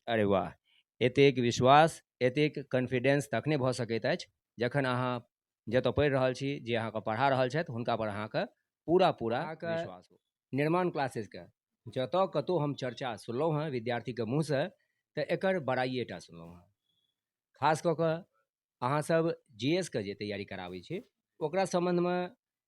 अरे वाह! एतेक विश्वास, एतेक कॉन्फिडेंस तखने भऽ सकैत अछि जखन अहाँ जतऽ पढ़ि रहल छी, जे अहाँके पढ़ा रहल छथि हुनकापर अहाँके पूरा अहाँके विश्वास हो। निर्माण क्लासेसके जतऽ कतहु हम चर्चा सुनलहुँ हेँ विद्यार्थीके मुँहसँ तऽ एकर बड़ाइए टा सुनलहुँ हेँ। खास कऽ कऽ अहाँसभ जीएसके जे तैयारी कराबै छी ओकरा सम्बन्धमे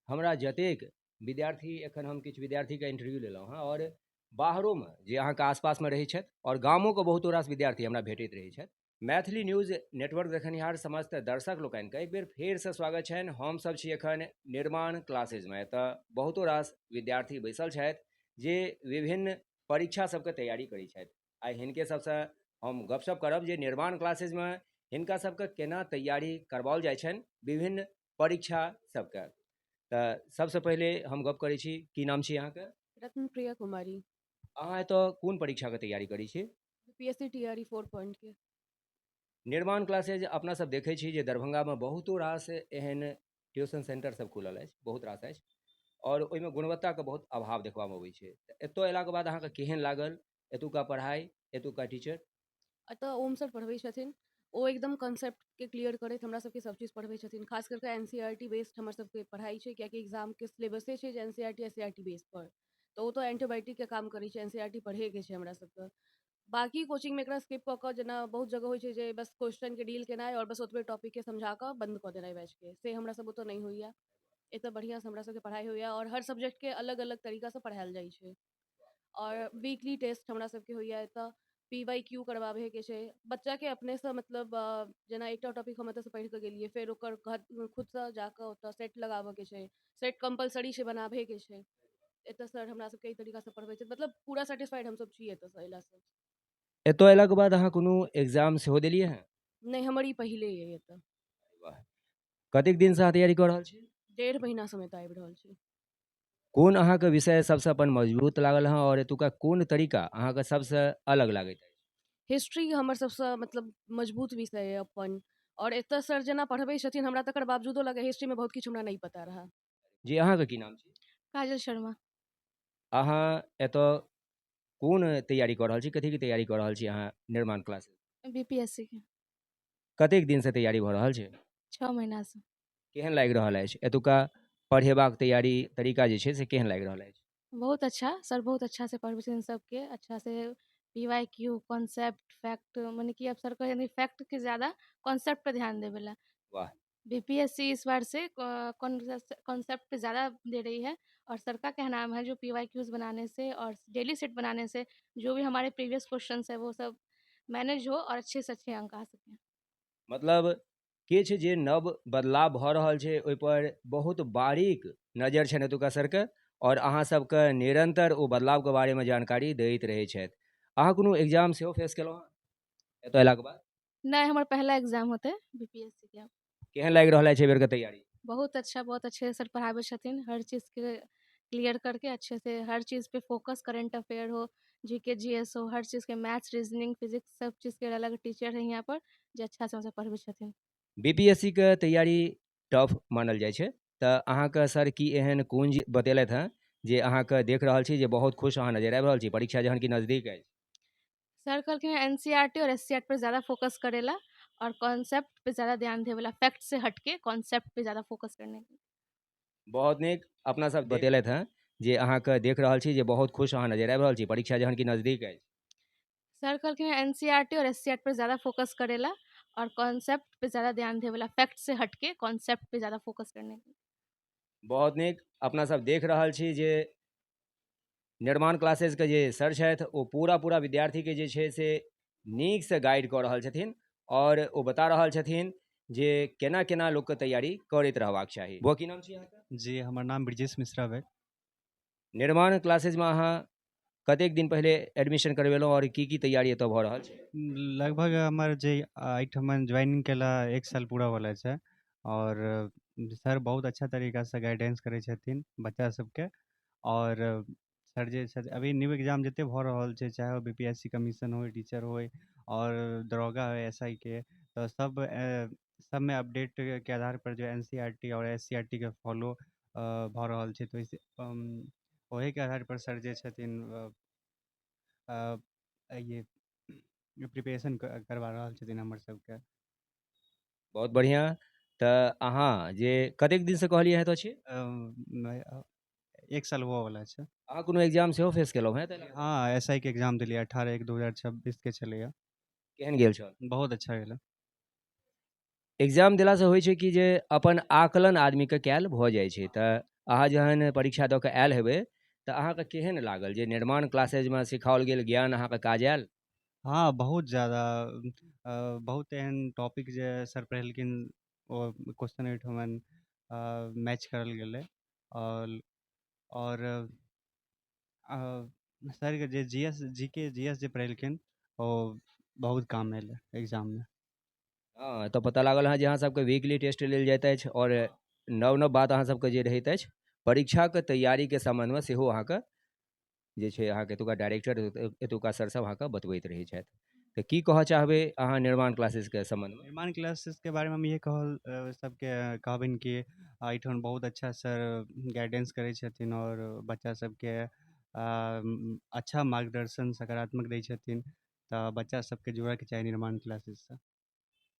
हमरा जतेक विद्यार्थी एखन हम किछु विद्यार्थीके इंटरव्यू लेलहुँ हेँ आओर बाहरोमे जे अहाँके आसपासमे रहै छथि आओर गामोके बहुतो रास विद्यार्थी हमरा भेटैत रहै छथि। मैथिली न्यूज नेटवर्क देखनिहार समस्त दर्शक लोकनिके एक बेर फेरसँ स्वागत छनि। हमसभ छी एखन निर्माण क्लासेसमे। एतऽ बहुतो रास विद्यार्थी बैसल छथि जे विभिन्न परीक्षा सबके तैयारी करै छथि। आइ हिनके सबसँ हम गपशप करब जे निर्माण क्लासेसमे हिनका सबके केना तैयारी करबाओल जाइ छनि विभिन्न परीक्षा सबके। तऽ सबसँ पहिले हम गप करै छी, की नाम छी अहाँके? रत्नप्रिया कुमारी। अहाँ एतऽ कोन परीक्षाके तैयारी करै छी? पीएससी टीआरई 4 पॉइंट के। निर्माण क्लासेज अपना सब देखै छी जे दरभंगामे बहुतो रास एहन ट्यूशन सेंटर सब खुलल अछि, बहुत रास अछि और ओहिमे गुणवत्ताके बहुत अभाव देखबामे अबै छै। एतऽ अयलाके बाद अहाँके केहन लागल एतुका पढ़ाइ, एतुका टीचर? अतः ओम सर पढ़बै छथिन, ओ एकदम कॉन्सेप्ट के क्लियर करैत हमरा सबके सब चीज पढ़बै छथिन। खास करके एनसीईआरटी बेस्ड हमर सबके पढ़ाई छै, कियाकि एग्जाम के सिलेबसे छै जे एनसीईआरटी एससीईआरटी बेस पर। तो वो तो एंटीबायोटिक के काम करै छै, एनसीईआरटी पढ़े के छै हमरा सबके। बाकी कोचिंग में एकरा स्किप कऽ कऽ जेना बहुत जगह होइ छै जे बस क्वेश्चन के डील केनाइ और बस ओतबे टॉपिक के समझा कऽ बंद कऽ देनाइ बैच के, से हमरा सब ओतऽ नहीं होइया। एतऽ बढ़िया से हमरा सबके पढ़ाई होइया और हर सब्जेक्ट के अलग अलग तरीका से पढ़ायल जाइ छै। और वीकली टेस्ट हमरा सबके होइया एतऽ, पीवाईक्यू करबाबे के छै बच्चा के अपने से, मतलब जेना एकटा टॉपिक हम एतऽ से पढ़ि कऽ गेलियै, फेर ओकर खुद से जाकऽ ओतऽ सेट लगाबऽ के छै, सेट कंपलसरी छै बनाबे के छै। एतऽ सर हमरा सबके ई तरीका से पढ़बै छै, मतलब पूरा सेटिस्फाइड हम सब छी एतऽ से अयला से। एतऽ अयलाके बाद अहाँ कोनो एग्जाम सेहो देलियै हैं? नहीं, हमर ई पहिले अइ एतऽ। वाह! कतेक दिनसँ अहाँ तैयारी कऽ रहल छी? 1.5 महीना से हम एतऽ आबि रहल छी। कोन अहाँके विषय सबसँ अपन मजबूत लागल हँ और एतुका कोन तरीका अहाँके सबसँ अलग लागैत अछि? हिस्ट्री हमर सबसँ मतलब मजबूत विषय अइ अपन, और एतऽ सर जेना पढ़बै छथिन हमरा तकर बावजूदो लगैए हिस्ट्री में बहुत किछु हमरा नहीं पता रहा। जी, अहाँके की नाम छी? काजल शर्मा। अहाँ एतऽ कोन तैयारी कऽ रहल छी? कथीके तैयारी कऽ रहल छी अहाँ निर्माण क्लासेस? बीपीएससी के। कतेक दिनसँ तैयारी भऽ रहल छै? 6 महीना से। केहन लागि रहल अछि? एतुका पढ़ेबाक तैयारी तरीका जे छै से केहन लागि रहल अछि? बहुत अच्छा, सर बहुत अच्छा से पढ़बै छथिन सबके, अच्छा से पीवाईक्यू, कॉन्सेप्ट, फैक्ट, माने कि अब सर का यानी फैक्ट के ज़्यादा कॉन्सेप्ट पे ध्यान देवेला। वाह! बीपीएससी इस बार से कॉन्सेप्ट पे ज़्यादा दे रही है, और सर का कहना है जो पीवाईक्यूज़ बनाने से और डेली सेट बनाने से जो भी हमारे प्रीवियस क्वेश्चंस है वो सब मैनेज हो और अच्छे से अच्छे अंक आ सकें। मतलब किछु जे नव बदलाव भऽ रहल छै ओहिपर बहुत बारीक नजर छनि एतुका सरके और अहाँ सबके निरंतर ओ बदलावके बारेमे जानकारी दैत रहै छथि। अहाँ कोनो एग्जाम सेहो फेस केलहुँ हँ एतऽ अयलाके बाद? नहीं, हमारा पहला एग्जाम होते बीपीएससी के। केहन लागि रहल अछि एहि बेरके तैयारी? बहुत अच्छा, बहुत अच्छे से सर पढ़ावे छथिन, हर चीज़ के क्लियर करके अच्छे से हर चीज़ पे फोकस, करंट अफेयर हो, जीके जीएस हो, हर चीज़ के मैथ्स, रीजनिंग, फिजिक्स सब चीज़ के अलग टीचर है यहाँ पर जे अच्छा से हमसे पढ़बै छथिन। बीपीएससीके तैयारी टफ मानल जाइ छै तऽ अहाँके सर की एहन कोन बतेलथि हँ जे अहाँके देख रहल छी जे बहुत खुश अहाँ नजर आबि रहल छी परीक्षा जहन कि नजदीक अछि? सर कहलखिन एनसीईआरटी और एससीईआरटी पर ज़्यादा फोकस करेला और कॉन्सेप्ट पे ज़्यादा ध्यान देवेला, फैक्ट से हटके कॉन्सेप्ट पे ज़्यादा फोकस करने के। बहुत नीक, अपना सब बतेलथि हँ जे अहाँके देख रहल छी जे बहुत खुश अहाँ नजर आबि रहल छी परीक्षा जहन कि नजदीक अछि। सर कहलखिन एनसीईआरटी और एससीईआरटी पर ज़्यादा फोकस करेला और कॉन्सेप्ट पे ज़्यादा ध्यान देवेला, फैक्ट से हटके कॉन्सेप्ट पे ज़्यादा फोकस करने के। बहुत नीक, अपना सब देख रहल छी जे निर्माण क्लासेसके जे सर छथि ओ पूरा विद्यार्थीके जे छै से नीकसँ गाइड कऽ रहल छथिन और ओ बता रहल छथिन जे केना केना लोकके तैयारी करैत रहबाक चाही। वो की नाम छी अहाँके? जी, हमर नाम ब्रिजेश मिश्रा भेल। निर्माण क्लासेसमे अहाँ कतेक दिन पहिले एडमिशन करवेलहुँ और की तैयारी एतऽ भऽ रहल छै? लगभग हमर जे एहिठमन ज्वाइनिंग केला 1 साल पूरा वाला छै और सर बहुत अच्छा तरीकासँ गाइडेंस करै छथिन बच्चा सबके। और सर जे छथि अभी न्यू एग्जाम जते भऽ रहल छै, चाहे ओ बीपीएससी कमीशन होय, टीचर होय और दरोगा होय एसआई के, तो सबमे अपडेट के आधार पर जो एनसीईआरटी और एससीईआरटी के फॉलो भऽ रहल छै, तो ओहीके आधार पर सर जे छथिन ये प्रिपरेशन करवा रहल छथिन हमर सबके। बहुत बढ़िया। तऽ अहाँ जे कतेक दिनसँ कहलियै हेँ तऽ छी? 1 साल होबयवला छै। अहाँ कोनो एग्जाम सेहो फेस केलहुँ हेँ ताहि लऽ कऽ? हाँ, एसआई के एग्जाम देलियै 18/1/2026 के छलैया। केहन गेल छल? बहुत अच्छा गेलै। एग्जाम देलासँ होइ छै कि जे अपन आकलन आदमीके कयल भऽ जाइ छै। तऽ अहाँ जहन परीक्षा दऽ कऽ आयल हेबै तऽ अहाँके केहन लागल जे निर्माण क्लासेजमे सिखाओल गेल ज्ञान अहाँके काज आयल? हाँ, बहुत ज़्यादा बहुत एहन टॉपिक जे सर पढ़ेलखिन ओ क्वेश्चन एहिठमन मैच करल गेलै। और सरके जे जीके जीएस जे पढ़ेलखिन ओ बहुत काम एलै एग्जाममे। हाँ, तऽ पता लागल हँ जे अहाँ सबके वीकली टेस्ट लेल जाइत अछि और नव नव बात अहाँ सबके जे रहैत अछि परीक्षाके तैयारीके सम्बन्धमे सेहो अहाँके जे छै अहाँके एतुका डायरेक्टर एतुका सर सब अहाँके बतबैत रहै छथि। तऽ की कहऽ चाहबै अहाँ निर्माण क्लासेसके सम्बन्धमे? निर्माण क्लासेसके बारेमे हम इहे सबके कहबनि कि एहिठाम बहुत अच्छा सर गाइडेंस करै छथिन और बच्चा सबके अच्छा मार्गदर्शन सकारात्मक दै छथिन। तऽ बच्चा सबके जुड़यके चाही निर्माण क्लासेससँ।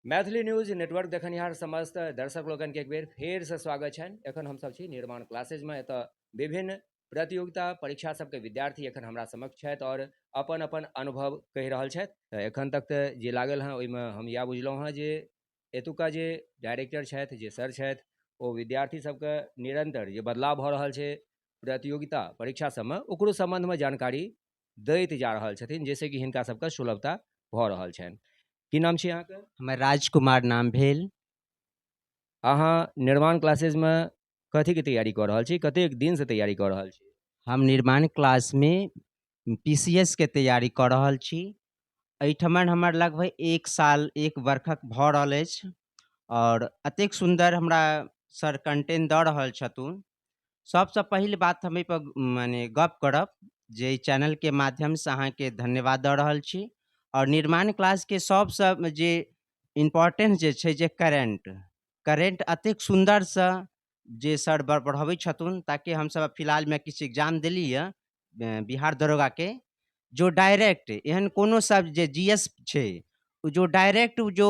मैथिली न्यूज नेटवर्क देखनिहार समस्त दर्शक लोकनिके एक बेर फेरसँ स्वागत छनि। एखन हमसब छी निर्माण क्लासेजमे। एतऽ विभिन्न प्रतियोगिता परीक्षा सबके विद्यार्थी एखन हमरा समक्ष छथि और अपन अपन अनुभव कहि रहल छथि। तऽ एखन तक तऽ जे लागल हँ ओहिमे हम इएह बुझलहुँ हँ जे एतुका जे डायरेक्टर छथि जे सर छथि ओ विद्यार्थी सबके निरंतर जे बदलाव भऽ रहल छै प्रतियोगिता परीक्षा सबमे ओकरो सम्बन्धमे जानकारी दैत जा रहल छथिन जाहिसँ कि हिनका सबके सुलभता भऽ रहल छनि। की नाम छी अहाँके? हमर राजकुमार नाम भेल। अहाँ निर्माण क्लासेसमे कथीके तैयारी कऽ रहल छी? कतेक दिनसँ तैयारी कऽ रहल छी? हम निर्माण क्लासमे पीसीएस के तैयारी कऽ रहल छी। एहिठमन हमर लगभग 1 साल 1 बरखक भऽ रहल अछि और एतेक सुन्दर हमरा सर कंटेंट दऽ रहल छथुन। सबसँ पहिल बात हम एहिपर मने गप करब जे एहि चैनलके माध्यमसँ अहाँके धन्यवाद दऽ रहल छी। और निर्माण क्लासके सबसँ जे इम्पोर्टेंट जे छै जे करेंट एतेक सुन्दरसँ जे सर पढ़बै छथुन ताकि हमसब फिलहालमे किछु एग्जाम देली बिहार दरोगाके जो डायरेक्ट एहन कोनो सब जे जीएस छै ओ जो डायरेक्ट जो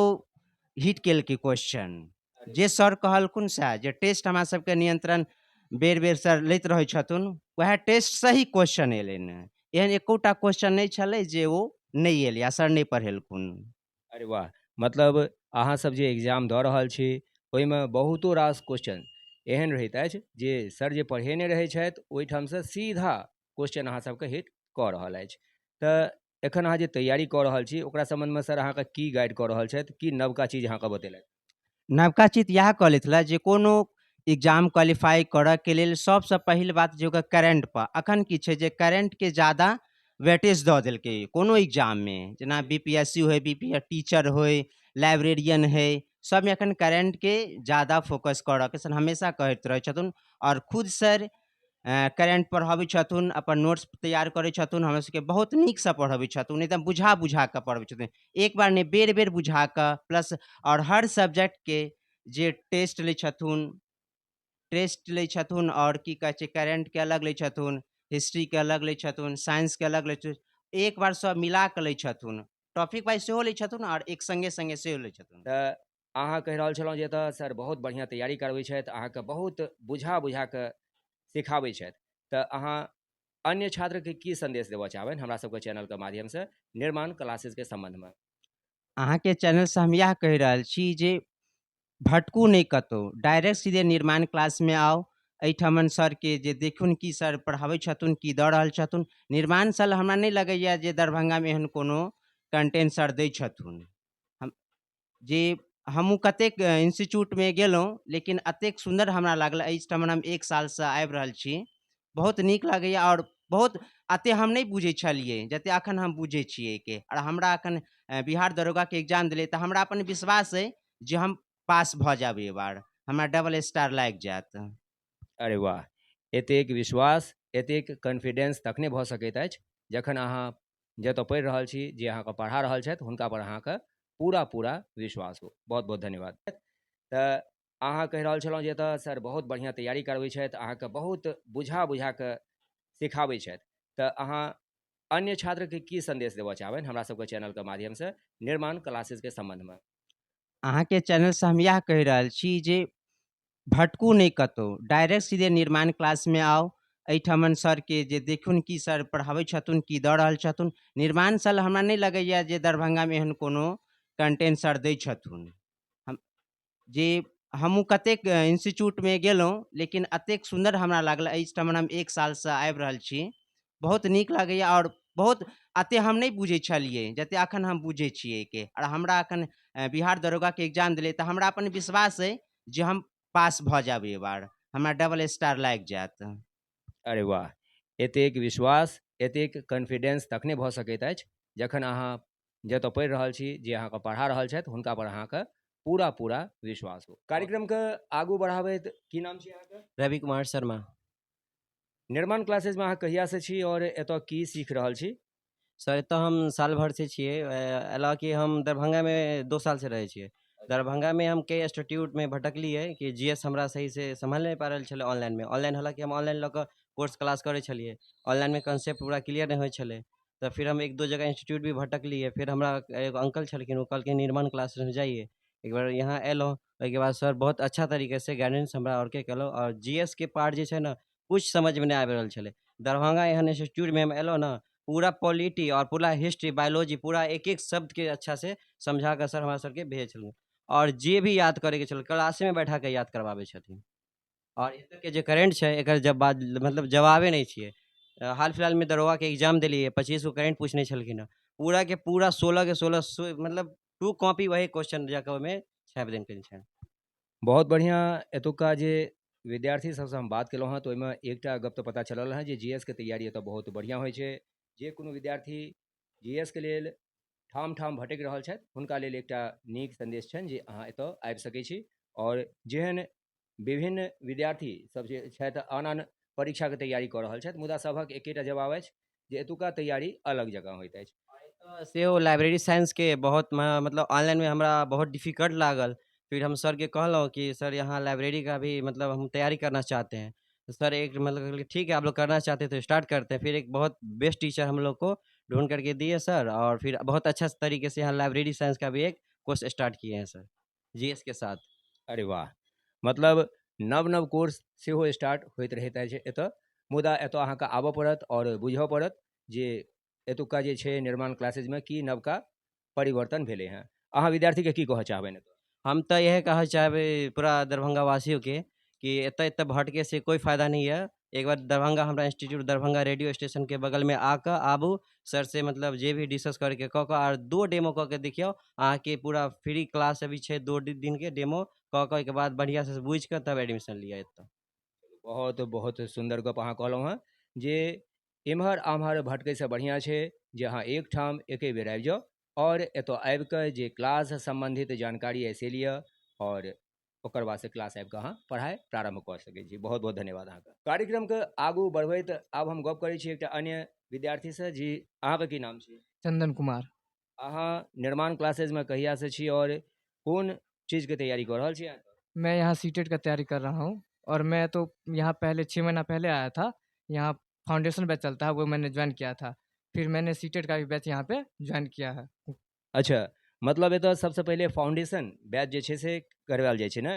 हिट केलकै क्वेश्चन जे सर कहलखुन सएह जे टेस्ट हमरा सबके नियंत्रण बेर बेर सर लैत रहै छथुन वएह टेस्ट सही क्वेश्चन एलनि। एहन एकोटा क्वेश्चन नहि छलै जे ओ नहि एलै आ सर नहि पढ़ेलखुन। अरे वाह! मतलब अहाँ सब जे एग्जाम दऽ रहल छी ओहिमे बहुतो रास क्वेश्चन एहन रहैत अछि जे सर जे पढ़ेने रहै छथि ओहिठामसँ सीधा क्वेश्चन अहाँ सबके हिट कऽ रहल अछि। तऽ एखन अहाँ जे तैयारी कऽ रहल छी ओकरा सम्बन्धमे सर अहाँके की गाइड कऽ रहल छथि? की नवका चीज अहाँके बतेलथि? नवका चीज इएह कहलथि हँ जे कोनो एग्जाम क्वालिफाई करऽके लेल सबसँ पहिल बात जे ओकर करेंटपर एखन की छै जे करेंटके ज़्यादा वेटेज दऽ देलकै कोनो एग्जाममे जेना बीपीएससी होय टीचर होय लाइब्रेरियन होय सबमे एखन करेंटके ज़्यादा फोकस करऽके सर हमेशा कहैत रहै छथुन। और खुद सर करेंट पढ़बै छथुन अपन नोट्स तैयार करै छथुन हमरा सबके बहुत नीकसँ पढ़बै छथुन एकदम बुझा के पढ़बै छथुन। एक बार नहि बेर बेर बुझा कऽ प्लस और हर सब्जेक्टके जे टेस्ट लै छथुन और की कहै छै करेंटके अलग लै छथुन हिस्ट्रीके अलग लै छथुन साइंसके अलग लै छथुन एक बार सब मिला कऽ लै छथुन टॉपिक वाइज सेहो लै छथुन और एक संगे संगे सेहो लै छथुन। तऽ अहाँ कहि रहल छलहुँ जे एतऽ सर बहुत बढ़िआँ तैयारी करबै छथि अहाँके बहुत बुझा कऽ सिखाबै छथि। तऽ अहाँ अन्य छात्रके की संदेश देबऽ चाहबनि हमरा सबके चैनलके माध्यमसँ निर्माण क्लासेसके सम्बन्धमे? अहाँके चैनलसँ हम इएह कहि रहल छी जे भटकू नहीं कतहु डायरेक्ट सीधे निर्माण क्लासमे आउ। एहिठमन सरके जे देखुन की सर पढ़ाबै छथुन की दऽ रहल छथुन। निर्माण सर हमरा नहि लगैए जे दरभंगामे एहन कोनो कंटेंट सर दै छथुन। हम जे हमहूँ कतेक इंस्टीट्यूटमे गेलहुँ लेकिन एतेक सुन्दर हमरा लागल एहिठमन हम 1 सालसँ आबि रहल छी बहुत नीक लगैए और बहुत एतेक हम नहि बुझै छलियै जतेक एखन हम बुझै छियै एहिके। और हमरा एखन बिहार दरोगाके एग्जाम देलियै तऽ हमरा अपन विश्वास अइ जे हम पास भऽ जायब एहि बार हमरा डबल स्टार लागि जायत। अरे वाह! एतेक विश्वास एतेक कॉन्फिडेंस तखने भऽ सकैत अछि जखन अहाँ जतऽ पढ़ि रहल छी जे अहाँके पढ़ा रहल छथि हुनकापर अहाँके पूरा विश्वास हो। बहुत बहुत धन्यवाद। तऽ अहाँ कहि रहल छलहुँ जे एतऽ सर बहुत बढ़िआँ तैयारी करबै छथि अहाँके बहुत बुझा कऽ सिखाबै छथि। तऽ अहाँ अन्य छात्रके की संदेश देबऽ चाहबनि हमरा सबके चैनलके माध्यमसँ निर्माण क्लासेसके सम्बन्धमे? अहाँके चैनलसँ हम इएह कहि रहल छी जे भटकू नहि कतहु, डायरेक्ट सीधे निर्माण क्लासमे आउ। एहिठमन सरके जे देखुन कि सर पढ़ाबै छथुन, की दऽ रहल छथुन। निर्माण सर हमरा नहि लगैए जे दरभंगामे एहन कोनो कंटेंट सर दै छथुन। हम जे हमहूँ कतेक इंस्टीट्यूटमे गेलहुँ, लेकिन एतेक सुन्दर हमरा लागल। एहिठमन हम 1 सालसँ आबि रहल छी, बहुत नीक लगैए। आओर बहुत एतेक हम नहि बुझै छलिए जतेक एखन हम बुझै छिए के। आओर हमरा एखन बिहार दरोगाके एग्जाम देलिए तऽ हमरा अपन विश्वास अइ जे हम पास भऽ जायब। एहि बार हमरा डबल स्टार लागि जायत। अरे वाह! एतेक विश्वास, एतेक कॉन्फिडेंस तखने भऽ सकैत अछि जखन अहाँ जतऽ पढ़ि रहल छी, जे अहाँके पढ़ा रहल छथि हुनका पर अहाँके पूरा विश्वास हो। कार्यक्रमके आगू बढ़ाबैत की नाम छी अहाँके? रवि कुमार शर्मा। निर्माण क्लासेसमे अहाँ कहियासँ छी आओर एतऽ की सीख रहल छी? सर एतऽ हम साल भरसँ छिए। हालाँकि हम दरभंगामे 2 सालसँ रहै छिए। दरभंगामे हम कई इंस्टीट्यूटमे भटकलिए कि जीएस हमरा सहीसँ सम्हालि नहि पा रहल छलै ऑनलाइनमे। हालाँकि हम ऑनलाइन लऽ कऽ कोर्स क्लास करै छलिए, ऑनलाइनमे कॉन्सेप्ट पूरा क्लियर नहीं होइ छलै। तऽ फिर हम 1-2 जगह इंस्टीट्यूट भी भटकलिए। फिर हमरा एगो अंकल छलखिन, ओ कहलखिन निर्माण क्लासेसमे जाइए। एक बार यहाँ अएलहुँ, ओहिके बाद सर बहुत अच्छा तरीकेसँ गाइडेंस हमरा आओरके केलहुँ। आओर जीएसके पार्ट जे छै ने, किछु समझमे नहि आबि रहल छलै। दरभंगा एहन इंस्टीट्यूटमे हम अएलहुँ ने, पूरा पॉलिटी और पूरा हिस्ट्री, बायोलॉजी पूरा एक-एक शब्दके अच्छा से समझा कऽ सर हमरा सबके भेजै छलखिन। और जे भी याद करैके छल क्लासेमे बैठा कऽ याद करवाबै छथिन। और एतऽके जे करेंट छै एकर मतलब जवाबे नहीं छिए। हाल फिलहालमे दरोगाके एग्जाम देलिए, 25 गो करेंट पूछने छलखिन हँ। पूरा के पूरा 16 के 16 मतलब 2 कॉपी वही क्वेश्चन जाकऽ ओहिमे छापि देने छनि। बहुत बढ़िआँ। एतुक्का जे विद्यार्थी सबसँ हम बात केलहुँ हँ तऽ ओहिमे एकटा गप तऽ पता चलल हँ जे जीएसके तैयारी एतऽ बहुत बढ़िआँ होइ छै। जे कोनो विद्यार्थी जीएसके लेल ठाम ठाम भटकि रहल छथि हुनका लेल एकटा नीक संदेश छनि जे अहाँ एतऽ आबि सकै छी। आओर जेहन विभिन्न विद्यार्थी सब जे छथि आन आन परीक्षाके तैयारी कऽ रहल छथि, मुदा सभक एकेटा जवाब अछि जे एतुक्का तैयारी अलग जगह होइत अछि। सेहो लाइब्रेरी साइंसके बहुत मतलब ऑनलाइनमे हमरा बहुत डिफ़िकल्ट लागल। फिर हम सर के कहलहुँ कि सर यहाँ लाइब्रेरी का भी मतलब हम तैयारी करना चाहते हैं। तो सर एक मतलब कहले, ठीक है आप लोग करना चाहते हैं तो स्टार्ट करते हैं। फिर एक बहुत बेस्ट टीचर हम लोग को ढूँढ करके दिए सर, और फिर बहुत अच्छा तरीके से यहाँ लाइब्रेरी साइंस का भी एक कोर्स स्टार्ट किए हैं सर, जीएस के साथ। अरे वाह! मतलब नव नव कोर्स सेहो स्टार्ट होइत रहैत अछि एतऽ, मुदा एतऽ अहाँके आबऽ पड़त और बुझऽ पड़त जे एतुक्का जे छै निर्माण क्लासेसमे की नवका परिवर्तन भेलै हँ। अहाँ विद्यार्थीके की कहऽ चाहबनि एतऽ? हम तो यह कहना चाहबे पूरा दरभंगा वासियों के कि एत भटके से कोई फायदा नहीं है। एक बार दरभंगा हमारा इंस्टीट्यूट दरभंगा रेडियो स्टेशन के बगल में आकर आबू, सर से मतलब जे भी डिस्कस करके कऽ और 2 डेमो कऽ के देखियो। अहाँ के पूरा फ्री क्लास अभी छै 2 दिन के डेमो कऽ के, ओहिके बाद बढ़िया से बुझ के तब एडमिशन लिया एतऽ। बहुत बहुत सुन्दर गप अहाँ कहलहुँ हँ जे एम्हर आम्हर भटकैसँ बढ़िआँ छै जे अहाँ एकठाम एके बेर आबि जाउ और एतऽ आबि कऽ जे क्लास सम्बन्धित जानकारी अइ से लिअ और ओकर बादसँ क्लास आबि कऽ अहाँ पढ़ाइ प्रारम्भ कऽ सकै छी। बहुत बहुत धन्यवाद अहाँके। कार्यक्रमके आगू बढ़बैत आब हम गप करै छी एकटा अन्य विद्यार्थीसँ। जी अहाँके की नाम छी? चंदन कुमार। अहाँ निर्माण क्लासेसमे कहियासँ छी और कोन चीजके तैयारी कऽ रहल छी अहाँ? मैं यहाँ सीटेट का तैयारी कर रहा हूँ और मैं तो यहाँ पहले 6 महीना पहले आया था। यहाँ फाउंडेशन बैच चलता है, वो मैंने ज्वाइन किया था। फिर मैंने सीटेट का भी बैच यहाँ पे ज्वाइन किया है। अच्छा, मतलब एतऽ सबसँ पहिले फाउंडेशन बैच जे छै से करवाएल जाइ छै ने?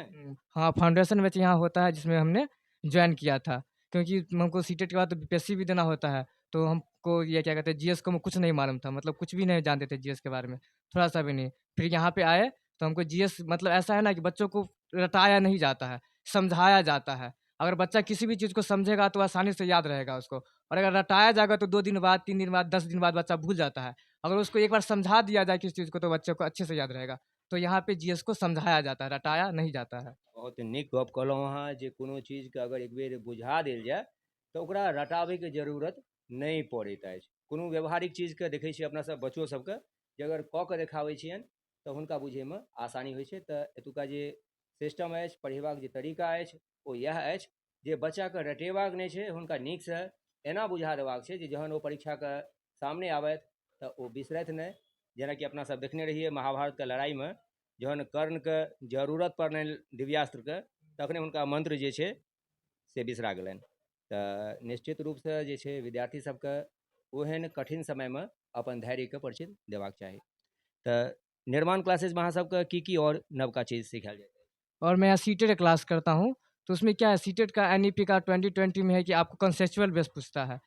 हाँ, फाउंडेशन बैच यहाँ होता है जिसमें हमने ज्वाइन किया था, क्योंकि हमको सीटेट के बाद बीपीएससी भी देना होता है। तो हमको ये क्या कहते हैं जीएस को कुछ नहीं मालूम था, मतलब कुछ भी नहीं जानते थे जीएस के बारे में, थोड़ा सा भी नहीं। फिर यहाँ पे आए तो हमको जीएस मतलब ऐसा है ना कि बच्चों को रटाया नहीं जाता है, समझाया जाता है। अगर बच्चा किसी भी चीज़ को समझेगा तो आसानी से याद रहेगा उसको, और अगर रटाया जाएगा तो 2 दिन बाद, 3 दिन बाद, 10 दिन बाद बच्चा भूल जाता है। अगर उसको एक बार समझा दिया जाए किसी चीज़ को तो बच्चे को अच्छे से याद रहेगा। तो यहाँ पे जीएस को समझाया जाता है, रटाया नहीं जाता है। बहुत नीक गप कहलहुँ अहाँ जे कोनो चीजके अगर एक बेर बुझा देल जाय तऽ ओकरा रटाबैके जरूरत नहि पड़ैत अछि। कोनो व्यवहारिक चीजके देखै छियै अपना सब बच्चो सबके जे अगर कऽ के देखाबै छियनि तऽ हुनका बुझैमे आसानी होइ छै। तऽ एतुका जे सिस्टम अछि, पढ़ेबाक जे तरीका अछि ओ इएह अछि जे बच्चाके रटेबाक नहि छै, हुनका नीकसँ एना बुझा देबाक छै जे जहन ओ परीक्षाके सामने आबथि तऽ ओ बिसरथि नहि। जेनाकि अपना सब देखने रहिए महाभारतके लड़ाइमे जहन कर्णके जरूरत पड़लनि दिव्यास्त्रके तखने हुनका मंत्र जे छै से बिसरा गेलनि। तऽ निश्चित रूपसँ जे छै विद्यार्थी सबके ओहन कठिन समय में अपन धैर्य के परिचय देबाक चाही। तऽ निर्माण क्लासेज में अहाँ सबके की और नवका चीज सिखाएल जाए? और मैं यहाँ सीटेट क्लास करता हूँ, तो उसमें क्या है सीटेट का एनईपी का 2020 में है कि आपको कंसेप्चुअल बेस पूछता है।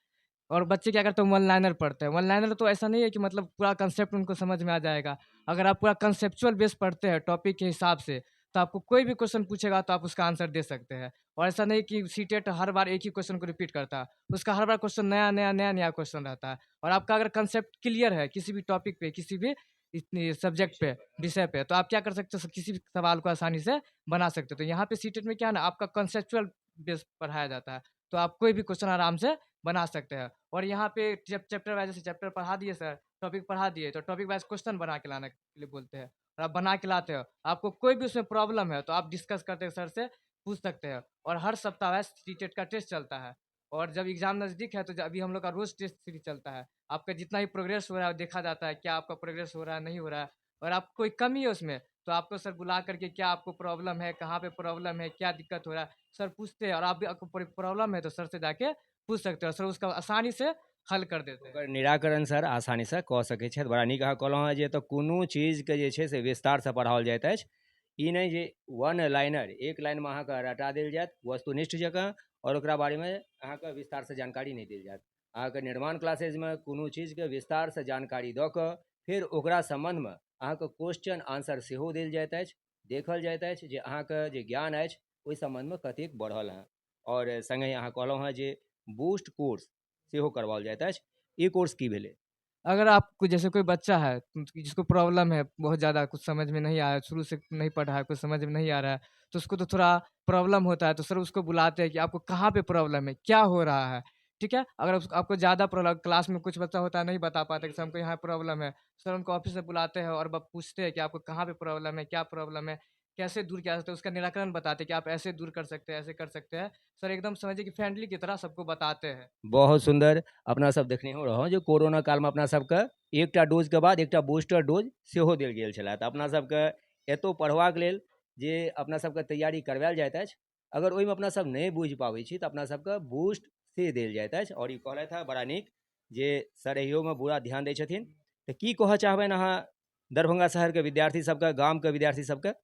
और बच्चे क्या करते हैं वन लाइनर पढ़ते हैं। वन लाइनर तो ऐसा नहीं है कि मतलब पूरा कंसेप्ट उनको समझ में आ जाएगा। अगर आप पूरा कंसेप्चुअल बेस पढ़ते हैं टॉपिक के हिसाब से, तो आपको कोई भी क्वेश्चन पूछेगा तो आप उसका आंसर दे सकते हैं। और ऐसा नहीं कि सीटेट हर बार एक ही क्वेश्चन को रिपीट करता है। उसका हर बार क्वेश्चन नया क्वेश्चन रहता है। और आपका अगर कंसेप्ट क्लियर है किसी भी टॉपिक पे, किसी भी इतनी सब्जेक्ट पे, विषय पे, तो आप क्या कर सकते हो किसी भी सवाल को आसानी से बना सकते हो। तो यहाँ पे सीटेट में क्या है ना, आपका कंसेप्चुअल बेस पढ़ाया जाता है, तो आप कोई भी क्वेश्चन आराम से बना सकते हैं। और यहाँ पे जब चैप्टर वाइज, जैसे चैप्टर पढ़ा दिए सर, टॉपिक पढ़ा दिए, तो टॉपिक वाइज क्वेश्चन बना के लाने के लिए बोलते हैं, और आप बना के लाते हो। आपको कोई भी उसमें प्रॉब्लम है तो आप डिस्कस करते हैं, सर से पूछ सकते हैं। और हर सप्ताह वाइज सीटेट का टेस्ट चलता है। और जब एग्जाम नज़दीक है तो अभी हम लोग का रोज टेस्ट सीरीज चलता है। आपका जितना भी प्रोग्रेस हो रहा है वो देखा जाता है, क्या आपका प्रोग्रेस हो रहा है, नहीं हो रहा है। और आपको कोई कमी है उसमें, तो आपको सर बुला करके क्या आपको प्रॉब्लम है, कहाँ पे प्रॉब्लम है, क्या दिक्कत हो रहा है, सर पूछते हैं। और आप भी आपको प्रॉब्लम है तो सर से जाके पूछ सकते हो, सर उसका आसानी से हल कर देते हैं। ओकर निराकरण सर आसानी से कऽ सकै छथि। बड़ा नीक अहाँ कहलहुँ हेँ जे तऽ कोनो चीजके जे छै से विस्तारसँ पढ़ाओल जाइत अछि। ई नहि जे वन लाइनर, एक लाइनमे अहाँके रटा देल जायत वस्तुनिष्ठ जकाँ, और ओकरा बारेमे अहाँके विस्तारसँ जानकारी नहि देल जायत। अहाँके निर्माण क्लासेजमे कोनो चीजके विस्तारसँ जानकारी दऽ कऽ फेर ओकरा सम्बन्धमे अहाँके क्वेश्चन आंसर सेहो देल जाइत अछि। देखल जाइत अछि जे अहाँके जे ज्ञान अछि ओहि सम्बन्धमे कतेक बढ़ल हँ। और सङ्गहि अहाँ कहलहुँ हेँ जे बूस्ट कोर्स सेहो करवाओल जाइत अछि। ई कोर्स की भेलै? अगर आपको जैसे कोई बच्चा है जिसको प्रॉब्लम है बहुत ज़्यादा, कुछ समझ में नहीं आया, शुरू से नहीं पढ़ा है, कुछ समझ में नहीं आ रहा है, तो उसको तो थोड़ा प्रॉब्लम होता है, तो सर उसको बुलाते हैं कि आपको कहाँ पे प्रॉब्लम है, क्या हो रहा है, ठीक है। अगर आपको ज़्यादा प्रॉब्लम, क्लास में कुछ बच्चा होता है नहीं बता पाता कि सर हमको यहाँ प्रॉब्लम है, सर उनको ऑफिस में बुलाते हैं और पूछते हैं कि आपको कहाँ पे प्रॉब्लम है, क्या प्रॉब्लम है, कैसे दूर किया सकते हैं, उसका निराकरण बताते हैं कि आप ऐसे दूर कर सकते हैं, ऐसे कर सकते हैं। सर एकदम समझिए कि फ्रेंडली की तरह सबको बताते हैं। बहुत सुंदर। अपना सब देखने हो रहौं जे कोरोना कालमे अपना सबके एकटा डोजके बाद एकटा बूस्टर डोज सेहो देल गेल छलै। तऽ अपना सबके एतौ पढ़बाक लेल जे अपना सबके तैयारी करवायल जाइत अछि, अगर ओहिमे अपना सब नहि बुझि पाबै छी तऽ अपना सबके बूस्ट से देल जाइत अछि। और ई कहलथि हेँ बड़ा नीक जे सर एहियोमे पूरा ध्यान दै छथिन। तऽ की कहऽ चाहबनि अहाँ दरभंगा शहरके विद्यार्थी सबके, गामके विद्यार्थी सबके?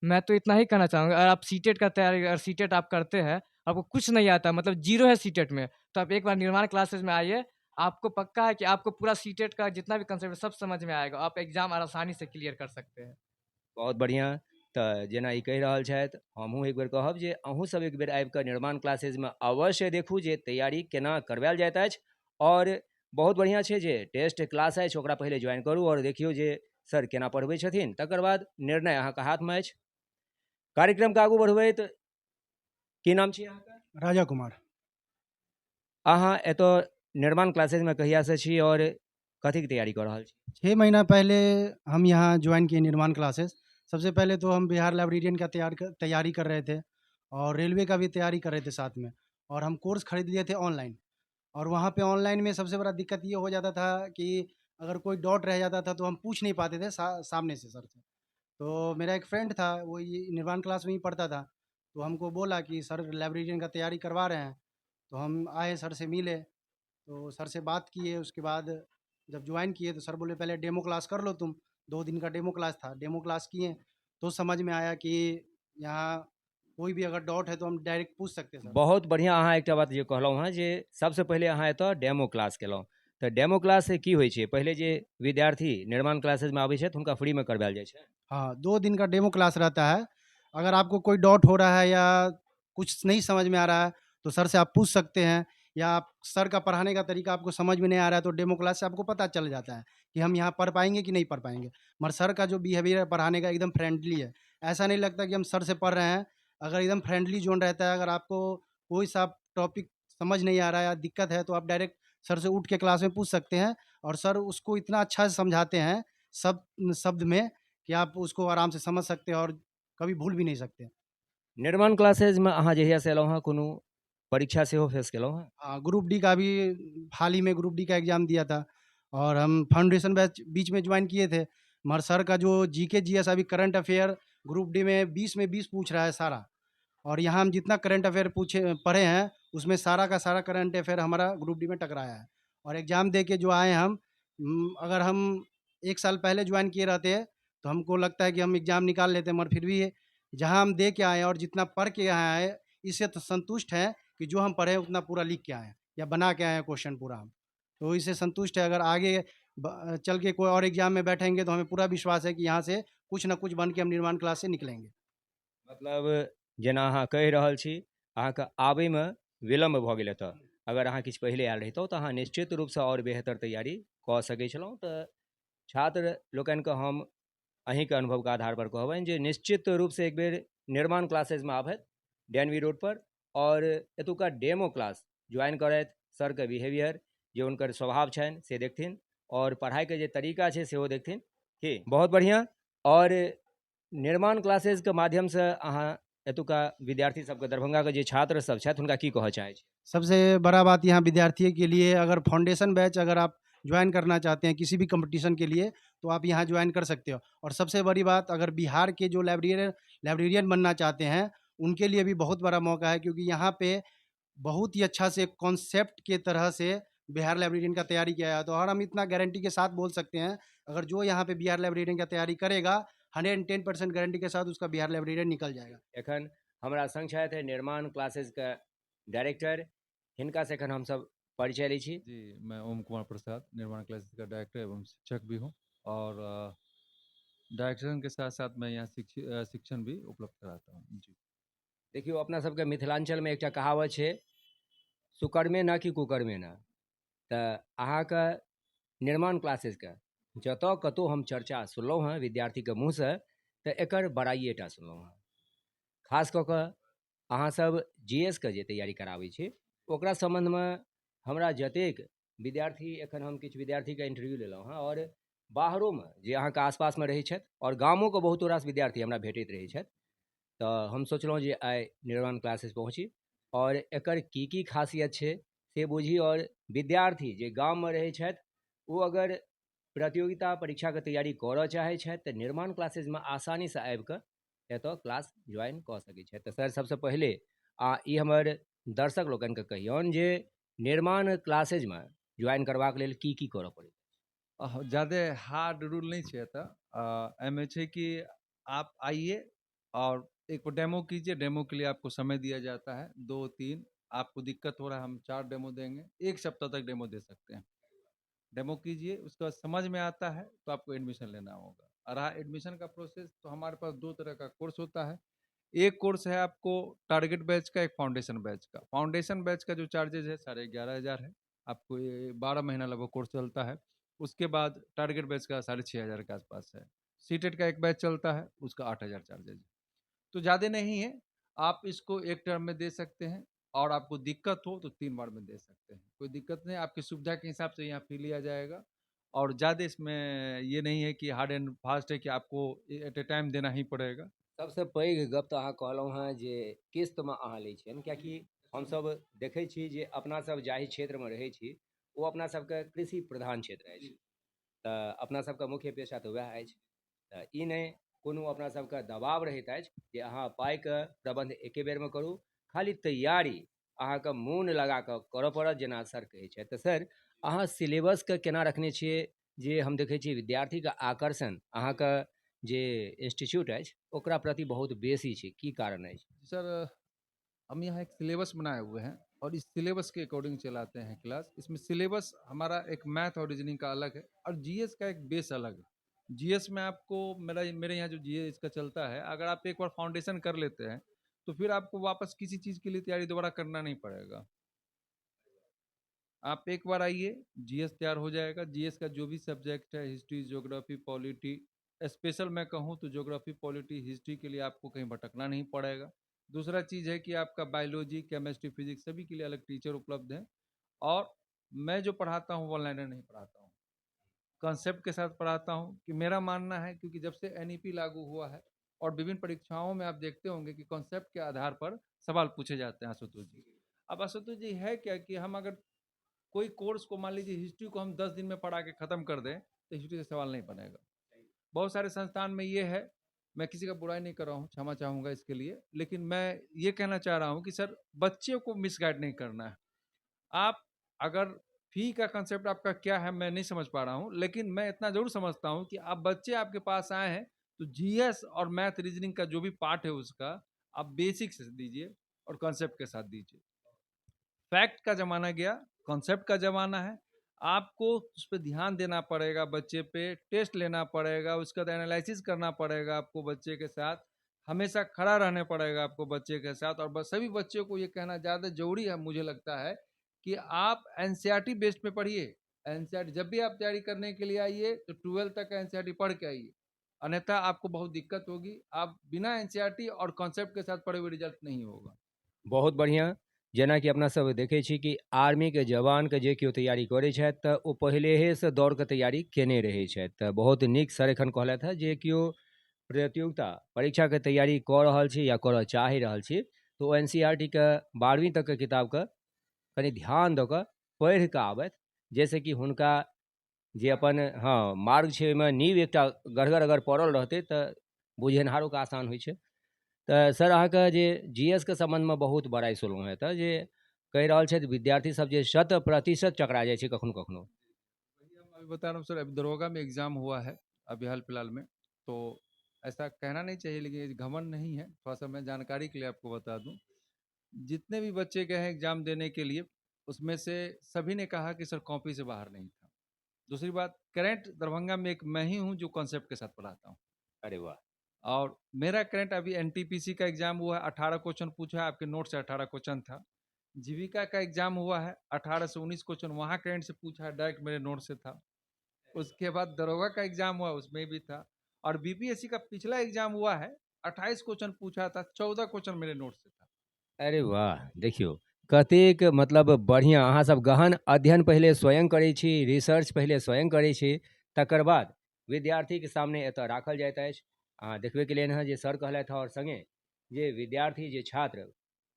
मैं तो इतना ही कहना चाहूँगा, अगर आप सीटेट का तैयारी, अगर सीटेट आप करते हैं, आपको कुछ नहीं आता मतलब ज़ीरो है सीटेट में, तो आप एक बार निर्माण क्लासेस में आइए। आपको पक्का है कि आपको पूरा सीटेट का जितना भी कंसेप्ट है सब समझ में आएगा। आप एग्ज़ाम आसानी से क्लियर कर सकते हैं। बहुत बढ़िया। तऽ जेना ई कहि रहल छथि, हमहूँ एक बेर कहब जे अहूँ सब एक बेर आबि कऽ निर्माण क्लासेजमे अवश्य देखू जे तैयारी केना करवायल जाइत अछि। और बहुत बढ़िआँ छै जे टेस्ट क्लास अछि ओकरा पहिले ज्वाइन करू और देखियौ जे सर केना पढ़बै छथिन, तकर बाद निर्णय अहाँके हाथमे अछि। कार्यक्रमके आगू बढ़बैत, की नाम छी अहाँके? राजा कुमार। अहाँ एतऽ निर्माण क्लासेजमे कहियासँ छी और कथीके तैयारी कऽ रहल छी? 6 महीना पहले हम यहाँ ज्वाइन किए निर्माण क्लासेस। सबसे पहले तो हम बिहार लाइब्रेरियन का तैयारी कर रहे थे और रेलवे का भी तैयारी कर रहे थे साथ में, और हम कोर्स खरीद लिए थे ऑनलाइन। और वहाँ पे ऑनलाइन में सबसे बड़ा दिक्कत ये हो जाता था कि अगर कोई डाउट रह जाता था तो हम पूछ नहीं पाते थे सामने से सर से। तो मेरा एक फ्रेंड था, वो ये निर्माण क्लास में ही पढ़ता था, तो हमको बोला कि सर लाइब्रेरियन का तैयारी करवा रहे हैं। तो हम आए, सर से मिले, तो सर से बात किए। उसके बाद जब ज्वाइन किए तो सर बोले पहले डेमो क्लास कर लो तुम। 2 दिन का डेमो क्लास था, डेमो क्लास किए तो समझ में आया कि यहाँ कोई भी अगर डाउट है तो हम डायरेक्ट पूछ सकते हैं सर से। बहुत बढ़िया। अहाँ एकटा बात जे कहलहुँ हेँ जे सबसँ पहिले अहाँ एतऽ डेमो क्लास केलहुँ। तऽ डेमो क्लास से की होइ छै? पहिले जे विद्यार्थी निर्माण क्लासेजमे आबै छथि हुनका फ्रीमे करवायल जाइ छै? हाँ, 2 दिन का डेमो क्लास रहता है। अगर आपको कोई डाउट हो रहा है या कुछ नहीं समझ में आ रहा है, तो सर से आप पूछ सकते हैं, या आप सर का पढ़ाने का तरीका आपको समझ में नहीं आ रहा है, तो डेमो क्लास से आपको पता चल जाता है कि हम यहाँ पढ़ पाएँगे कि नहीं पढ़ पाएँगे। मगर सर का जो बिहेवियर है पढ़ाने का एकदम फ्रेंडली है। ऐसा नहीं लगता कि हम सर से पढ़ रहे हैं। अगर एकदम फ्रेंडली ज़ोन रहता है, अगर आपको कोई सा टॉपिक समझ नहीं आ रहा है या दिक्कत है, तो आप डायरेक्ट सर से उठ के क्लास में पूछ सकते हैं, और सर उसको इतना अच्छा से समझाते हैं शब्द में कि आप उसको आराम से समझ सकते हैं और कभी भूल भी नहीं सकते। निर्माण क्लासेजमे अहाँ जहियासँ एलहुँ हेँ कोनो परीक्षा सेहो फेस केलहुँ हेँ? हाँ, ग्रुप डी का भी हाल ही में ग्रुप डी का एग्ज़ाम दिया था, और हम फाउंडेशन बैच बीच में ज्वाइन किए थे। मगर सर का जो जीके जीएस अभी करंट अफेयर ग्रुप डी में 20 पूछ रहा है सारा, और यहाँ हम जितना करंट अफेयर पढ़े हैं उसमें सारा का सारा करंट अफेयर हमारा ग्रुप डी में टकराया है। और एग्ज़ाम दे के जो आए हैं हम, अगर हम 1 साल पहले जॉइन किए रहते, तो हमको लगता है कि हम एग्ज़ाम निकाल लेते, मगर फिर भी जहाँ हम दे के आए हैं और जितना पढ़ के यहाँ आए हैं, इससे तो संतुष्ट हैं कि जो हम पढ़े हैं उतना पूरा लिख के आए हैं या बना के आए हैं क्वेश्चन पूरा हम। तो इससे संतुष्ट है। अगर आगे चल के कोई और एग्ज़ाम में बैठेंगे तो हमें पूरा विश्वास है कि यहाँ से कुछ न कुछ बन के हम निर्माण क्लास से निकलेंगे। मतलब जेना अहाँ कहि रहल छी, अहाँके आबयमे विलम्ब भऽ गेल एतऽ। अगर अहाँ किछु पहिले आयल रहितहुँ तऽ अहाँ निश्चित रूपसँ आओर बेहतर तैयारी कऽ सकै छलहुँ। तऽ छात्र लोकनिके हम अहींके अनुभवके आधार पर कहबनि जे निश्चित रूपसँ एक बेर निर्माण क्लासेसमे आबथि डैनवी रोड पर, और एतुका डेमो क्लास ज्वाइन करथि। सरके बिहेवियर, जे हुनकर स्वभाव छनि से देखथिन, और पढ़ाइके जे तरीका छै सेहो देखथिन। की बहुत बढ़िआँ। और निर्माण क्लासेसके माध्यमसँ अहाँ एतुका विद्यार्थी सबके, दरभंगाके जे छात्र सब छथि हुनका की कहऽ चाहै छी? सबसे बड़ा बात यहाँ विद्यार्थियों के लिए, अगर फाउंडेशन बैच अगर आप ज्वाइन करना चाहते हैं किसी भी कंपटीशन के लिए, तो आप यहाँ ज्वाइन कर सकते हो। और सबसे बड़ी बात, अगर बिहार के जो लाइब्रेरियन बनना चाहते हैं, उनके लिए भी बहुत बड़ा मौका है, क्योंकि यहाँ पे बहुत ही अच्छा से कॉन्सेप्ट के तरह से बिहार लाइब्रेरियन का तैयारी किया है। तो और हम इतना गारंटी के साथ बोल सकते हैं, अगर जो यहाँ पे बिहार लाइब्रेरियन का तैयारी करेगा, 110% गारंटी के साथ उसका बिहार लाइब्रेरियन निकल जाएगा। एखन हमरा संग छथि निर्माण क्लासेसके डायरेक्टर, हिनका से एखन हमसब परिचय लै छी। जी, मैं ओम कुमार प्रसाद, निर्माण क्लासेस का डायरेक्टर एवं शिक्षक भी हूँ, और डायरेक्शन के साथ साथ मैं यहाँ शिक्षण भी उपलब्ध कराता हूँ। जी। देखियो, अपना सबके मिथिलांचलमे एकटा कहावत छै, सुकर्मे न कि कुकर्मे न। तऽ अहाँके निर्माण क्लासेसके जतऽ कतहु हम चर्चा सुनलहुँ हँ विद्यार्थीके मुँहसँ, तऽ एकर बड़ाइए टा सुनलहुँ हँ। खास कऽ कऽ अहाँसब जीएसके जे तैयारी कराबै छी, ओकरा सम्बन्धमे हमरा जतेक विद्यार्थी, एखन हम किछु विद्यार्थीके इंटरव्यू लेलहुँ हँ, और बाहरोमे जे अहाँके आसपासमे रहै छथि, और गामोके बहुतो रास विद्यार्थी हमरा भेटैत रहै छथि, तऽ हम सोचलहुँ जे आइ निर्माण क्लासेस पहुँची और एकर की खासियत छै से बुझी। और विद्यार्थी जे गाममे रहै छथि, ओ अगर प्रतियोगिता परीक्षाके तैयारी करऽ चाहै छथि, तऽ निर्माण क्लासेसमे आसानीसँ आबि कऽ एतऽ क्लास ज्वाइन कऽ सकै छथि। तऽ सर, सबसँ पहिले ई हमर दर्शक लोकनिके कहियौन जे निर्माण क्लासेसमे ज्वाइन करबाक लेल की करऽ पड़ै? ज़्यादा हार्ड रूल नहीं छै एतऽ। एहिमे छै कि आप आइए और एक डेमो कीजिए। डेमो के लिए आपको समय दिया जाता है 2-3। आपको दिक्कत हो रहा है, हम 4 डेमो देंगे, 1 सप्ताह तक डेमो दे सकते हैं। डेमो कीजिए, उसका समझ में आता है तो आपको एडमिशन लेना होगा। और रहा एडमिशन का प्रोसेस, तो हमारे पास 2 तरह का कोर्स होता है। एक कोर्स है आपको टारगेट बैच का, एक फाउंडेशन बैच का। फाउंडेशन बैच का जो चार्जेज है 11,500 है। आपको ये 12 महीना लगभग कोर्स चलता है। उसके बाद टारगेट बैच का 6,500 के आसपास है। सीटेट का एक बैच चलता है, उसका 8,000 चार्जेज है। तो ज़्यादा नहीं है, आप इसको एक टर्म में दे सकते हैं, और आपको दिक्कत हो तो 3 बार में दे सकते हैं। कोई दिक्कत नहीं, आपकी सुविधा के हिसाब से यहाँ फी लिया जाएगा। और ज़्यादा इसमें ये नहीं है कि हार्ड एंड फास्ट है कि आपको एट ए टाइम देना ही पड़ेगा। सबसँ पैघ गप तऽ अहाँ कहलहुँ हँ जे किस्तमे अहाँ लै छियनि, कियाकि हमसब देखै छी जे अपनासब जाहि क्षेत्रमे रहै छी, ओ अपना सबके कृषि प्रधान क्षेत्र अछि। तऽ अपना सबके मुख्य पेशा तऽ वएह अछि। तऽ ई नहि कोनो अपना सबके दबाव रहैत अछि जे अहाँ पाइके प्रबन्ध एके बेरमे करू, खाली तैयारी अहाँके मोन लगा कऽ करऽ पड़त, जेना सर कहै छथि। तऽ सर, अहाँ सिलेबसके केना रखने छियै, जे हम देखै छियै विद्यार्थीके आकर्षण अहाँके जे इंस्टीट्यूट अछि ओकरा प्रति बहुत बेसी छै, की कारण अछि? सर, हम यहाँ एक सिलेबस बनाए हुए हैं, और इस सिलेबस के अकॉर्डिंग चलाते हैं क्लास। इसमें सिलेबस हमारा एक मैथ और रीजनिंग का अलग है, और जीएस का एक बेस अलग है। जीएस में आपको मेरे यहाँ जो जीएस का चलता है, अगर आप एक बार फाउंडेशन कर लेते हैं तो फिर आपको वापस किसी चीज़ के लिए तैयारी दोबारा करना नहीं पड़ेगा। आप एक बार आइए, जीएस तैयार हो जाएगा। जीएस का जो भी सब्जेक्ट है, हिस्ट्री, ज्योग्राफी, पॉलिटी, स्पेशल मैं कहूँ तो ज्योग्राफी, पॉलिटी, हिस्ट्री के लिए आपको कहीं भटकना नहीं पड़ेगा। दूसरा चीज़ है कि आपका बायोलॉजी, केमिस्ट्री, फिजिक्स सभी के लिए अलग टीचर उपलब्ध हैं। और मैं जो पढ़ाता हूँ वो ऑनलाइन नहीं पढ़ाता हूँ, कॉन्सेप्ट के साथ पढ़ाता हूँ। कि मेरा मानना है, क्योंकि जब से एनईपी लागू हुआ है और विभिन्न परीक्षाओं में आप देखते होंगे कि कॉन्सेप्ट के आधार पर सवाल पूछे जाते हैं आशुतोष जी। अब आशुतोष जी है क्या कि हम अगर कोई कोर्स को, मान लीजिए हिस्ट्री को हम 10 दिन में पढ़ा के ख़त्म कर दें, तो हिस्ट्री से सवाल नहीं बनेगा। बहुत सारे संस्थान में ये है, मैं किसी का बुराई नहीं कर रहा हूँ, क्षमा चाहूँगा इसके लिए, लेकिन मैं ये कहना चाह रहा हूँ कि सर, बच्चे को मिसगाइड नहीं करना है। आप अगर फ़ी का कंसेप्ट आपका क्या है मैं नहीं समझ पा रहा हूँ, लेकिन मैं इतना ज़रूर समझता हूँ कि आप बच्चे आपके पास आए हैं, तो जीएस और मैथ रीज़निंग का जो भी पार्ट है उसका, आप बेसिक से दीजिए और कॉन्सेप्ट के साथ दीजिए। फैक्ट का ज़माना गया, कॉन्सेप्ट का ज़माना है। आपको उस पे ध्यान देना पड़ेगा, बच्चे पे टेस्ट लेना पड़ेगा, उसका एनालिसिस करना पड़ेगा आपको बच्चे के साथ, हमेशा खड़ा रहना पड़ेगा आपको बच्चे के साथ। और बस सभी बच्चों को ये कहना ज़्यादा ज़रूरी है मुझे लगता है कि आप एनसीईआरटी बेस्ड पे पढ़िए। एनसीईआरटी जब भी आप तैयारी करने के लिए आइए तो 12th तक एनसीईआरटी पढ़ के आइए, अन्यथा आपको बहुत दिक्कत होगी। आप बिना एनसीईआरटी और कॉन्सेप्ट के साथ पढ़े हुए रिजल्ट नहीं होगा। बहुत बढ़िया। जेना कि अपना सब देखै छी कि आर्मी के जवान के जे केओ तैयारी करै छथि तऽ ओ पहिलेहेसँ दौड़ के तैयारी केने रहै छथि। तऽ बहुत नीक सर एखन कहलथि हेँ जे केओ प्रतियोगिता परीक्षाके तैयारी कऽ रहल छी या करऽ चाहि रहल छी तऽ ओ एनसीईआरटी के 12वीं तक के किताबके कनि ध्यान दऽ कऽ पढ़ि कऽ आबथि, जाहिसँ कि हुनका जे अपन मार्ग छै ओहिमे नीव एकटा गढ़गर अगर पड़ल रहतै तऽ बुझेनहारोके आसान होइ छै। तऽ सर अहाँके जे जीएस के सम्बन्धमे बहुत बड़ाइ सुनलहुँ हेँ तऽ जे कहि रहल छथि विद्यार्थी सब जे 100% चकरा जाइ छै कखनो कखनो। वही हम अभी बता रहा हूँ सर, अभी दरोगा में एग्जाम हुआ है अभी हाल फिलहाल में, तो ऐसा कहना नहीं चाहिए लेकिन ये घमंड नहीं है, थोड़ा सा मैं जानकारी के लिए आपको बता दूं। जितने भी बच्चे गए हैं एग्जाम देने के लिए उसमें से सभी ने कहा कि सर कॉपी से बाहर नहीं था। दूसरी बात, करंट दरभंगा में एक मैं ही हूँ जो कॉन्सेप्ट के साथ पढ़ाता हूँ। अरे वाह। और मेरा करंट अभी एनटीपीसी का एग्जाम हुआ है, 18 क्वेश्चन पूछा है, आपके नोट से 18 क्वेश्चन था। जीविका का एग्जाम हुआ है, 18 से 19 क्वेश्चन वहाँ करंट से पूछा है, डायरेक्ट मेरे नोट से था। उसके बाद दरोगा का एग्जाम हुआ उसमें भी था। और बीपीएससी का पिछला एग्जाम हुआ है, 28 क्वेश्चन पूछा था, 14 क्वेश्चन मेरे नोट से था। अरे वाह, देखियो कतेक मतलब बढ़िआँ अहाँ सब गहन अध्ययन पहिले स्वयं करै छी, रिसर्च पहिले स्वयं करै छी, तकर बाद विद्यार्थीके सामने एतऽ राखल जाइत अछि। अहाँ देखबे केलियनि हँ जे सर कहलथि हँ, और सङ्गे जे विद्यार्थी जे छात्र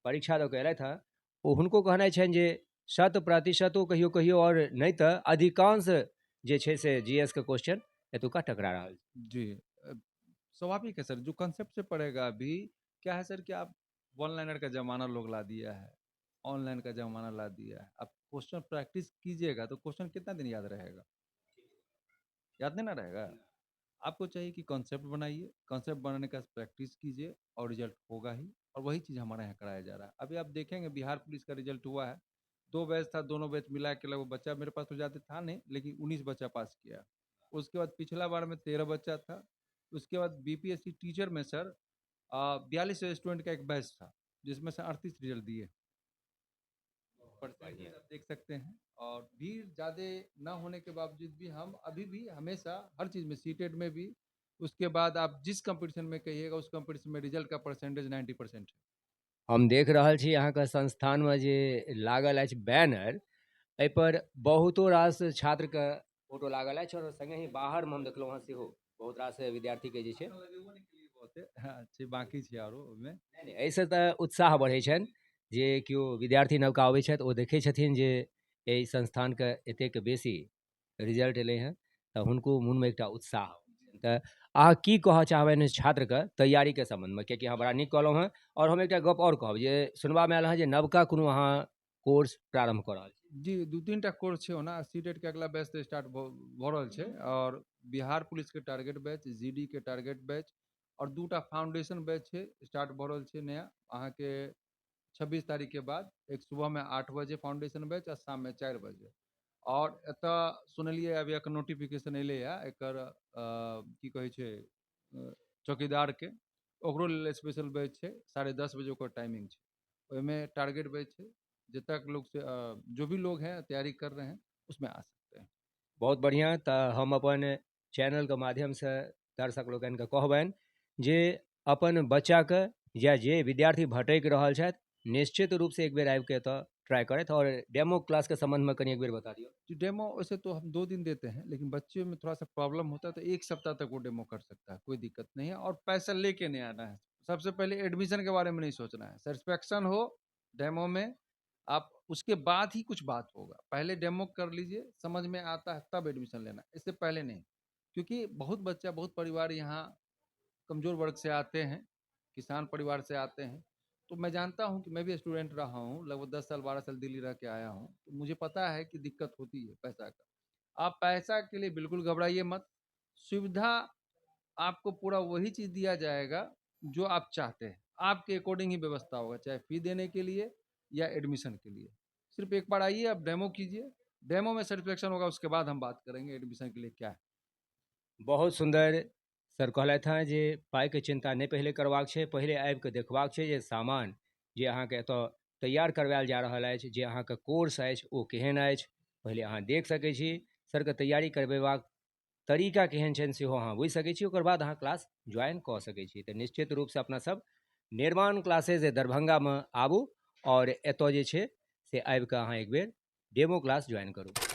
परीक्षा दऽ कऽ अयलथि हँ ओ हुनको कहनाइ छनि जे 100% कहियो कहियो और नहि तऽ अधिकांश जे छै से जीएस के क्वेश्चन एतुका टकरा रहल छै। जी स्वाभाविक है सर, जो कंसेप्ट से पढ़ेगा अभी क्या है सर कि आप वन लाइनर का जमाना लोग ला दिया है, ऑनलाइन का जमाना ला दिया है। आप क्वेश्चन प्रैक्टिस कीजिएगा तो क्वेश्चन कितना दिन याद रहेगा? याद नहीं ना रहेगा। आपको चाहिए कि कॉन्सेप्ट बनाइए, कॉन्सेप्ट बनाने का प्रैक्टिस कीजिए और रिजल्ट होगा ही। और वही चीज़ हमारे यहाँ कराया जा रहा है। अभी आप देखेंगे बिहार पुलिस का रिजल्ट हुआ है, 2 बैच था, दोनों बैच मिला के लगभग बच्चा मेरे पास तो ज़्यादा था नहीं, लेकिन 19 बच्चा पास किया। उसके बाद पिछला बार में 13 बच्चा था। उसके बाद बीपीएससी टीचर में सर 42 स्टूडेंट का एक बैच था, जिसमें से 38 रिजल्ट दिए। परसेंटेज आप देख सकते हैं। और भीड़ ज़्यादा ना होने के बावजूद भी हम अभी भी हमेशा हर चीज़ में सीटेट में भी, उसके बाद आप जिस कंपटीशन में कहिएगा उस कंपटीशन में रिजल्ट का परसेंटेज 90% है। हम देख रहल छी अहाँके संस्थानमे जे लागल अछि बैनर, एहिपर बहुतो रास छात्रके फोटो लागल अछि और सङ्गे ही बाहरमे हम देखलहुँ हँ सेहो बहुत रास विद्यार्थीके जे छै लगेबो नहीं केलिए बहुते, हाँ, छै बाकी छै आरो ओहिमे। नहि, नहि, एहिसँ तऽ उत्साह बढ़ै छनि जे केओ विद्यार्थी नवका अबै छथि ओ देखै छथिन जे एहि संस्थानके एतेक बेसी रिजल्ट एलै हँ तऽ हुनको मोनमे एकटा उत्साह अबै छनि। तऽ अहाँ की कहऽ चाहबनि छात्रके तैयारीके सम्बन्धमे, कियाकि अहाँ बड़ा नीक कहलहुँ हँ। और हम एकटा गप और कहब जे सुनबामे आयल हँ जे नवका कोनो अहाँ कोर्स प्रारम्भ कऽ रहल छी। जी 2-3 टा कोर्स छै ओना, सीटेट के अगला बैच से स्टार्ट भऽ रहल छै। और बिहार पुलिस के टारगेट बैच, जीडी के टारगेट बैच और 2 टा फाउंडेशन बैच छै स्टार्ट भऽ रहल छै नया अहाँके 26 तारीख के बाद। एक सुबह में 8 बजे फाउंडेशन बैच और शाम में 4 बजे। और एतऽ सुनलिए अभी एक नोटिफिकेशन एलै है एकर की कहै छै चौकीदार के, ओकरो लेल स्पेशल बैच छै, 10:30 बजे ओकर टाइमिंग छै। ओहिमे टारगेट बैच छै, जब तक लोग से जो भी लोग हैं तैयारी कर रहे हैं उसमें आ सकते हैं। बहुत बढ़िआँ। तऽ हम अपन चैनलके माध्यमसँ दर्शक लोकनिके कहबनि जे अपन बच्चाके या जे विद्यार्थी भटकि रहल छथि निश्चित रूपसँ एक बेर आबिके एतऽ ट्राई करथि। और डेमो क्लासके संबंधमे कनि एक बेर बता दियौ। जी डेमो वैसे तो हम 2 दिन देते हैं, लेकिन बच्चे में थोड़ा सा प्रॉब्लम होता है तो 1 सप्ताह तक वो डेमो कर सकता है, कोई दिक्कत नहीं है। और पैसा लेके नहीं आना है। सबसे पहले एडमिशन के बारे में नहीं सोचना है, सेटिस्फेक्शन हो डेमो में, आप उसके बाद ही कुछ बात होगा। पहले डेमो कर लीजिए, समझ में आता है तब एडमिशन लेना, इससे पहले नहीं। क्योंकि बहुत बच्चा, बहुत परिवार यहाँ कमज़ोर वर्ग से आते हैं, किसान परिवार से आते हैं, तो मैं जानता हूँ कि मैं भी स्टूडेंट रहा हूँ, लगभग 10 साल 12 साल दिल्ली रह के आया हूँ, तो मुझे पता है कि दिक्कत होती है पैसा का। आप पैसा के लिए बिल्कुल घबराइए मत, सुविधा आपको पूरा वही चीज़ दिया जाएगा जो आप चाहते हैं, आपके अकॉर्डिंग ही व्यवस्था होगा, चाहे फ़ी देने के लिए या एडमिशन के लिए। सिर्फ एक बार आइए, आप डेमो कीजिए, डेमो में सेटिस्फेक्शन होगा, उसके बाद हम बात करेंगे एडमिशन के लिए क्या है। बहुत सुंदर सर कहलथि हेँ जे पाइके चिन्ता नहि पहिले करबाक छै, पहिले आबि कऽ देखबाक छै जे सामान जे अहाँके एतय तैयार करवायल जा रहल अछि, जे अहाँके कोर्स अछि ओ केहन अछि, पहिले अहाँ देख सकै छी। सरके तैयारी करबेबाक तरीका केहन छनि सेहो अहाँ बुझि सकै छी, ओकर बाद अहाँ क्लास ज्वाइन कऽ सकै छी। तऽ निश्चित रूपसँ अपनासभ निर्माण क्लासेज दरभंगामे आबू आओर एतय जे छै से आबि कऽ अहाँ एकबेर डेमो क्लास ज्वाइन करू।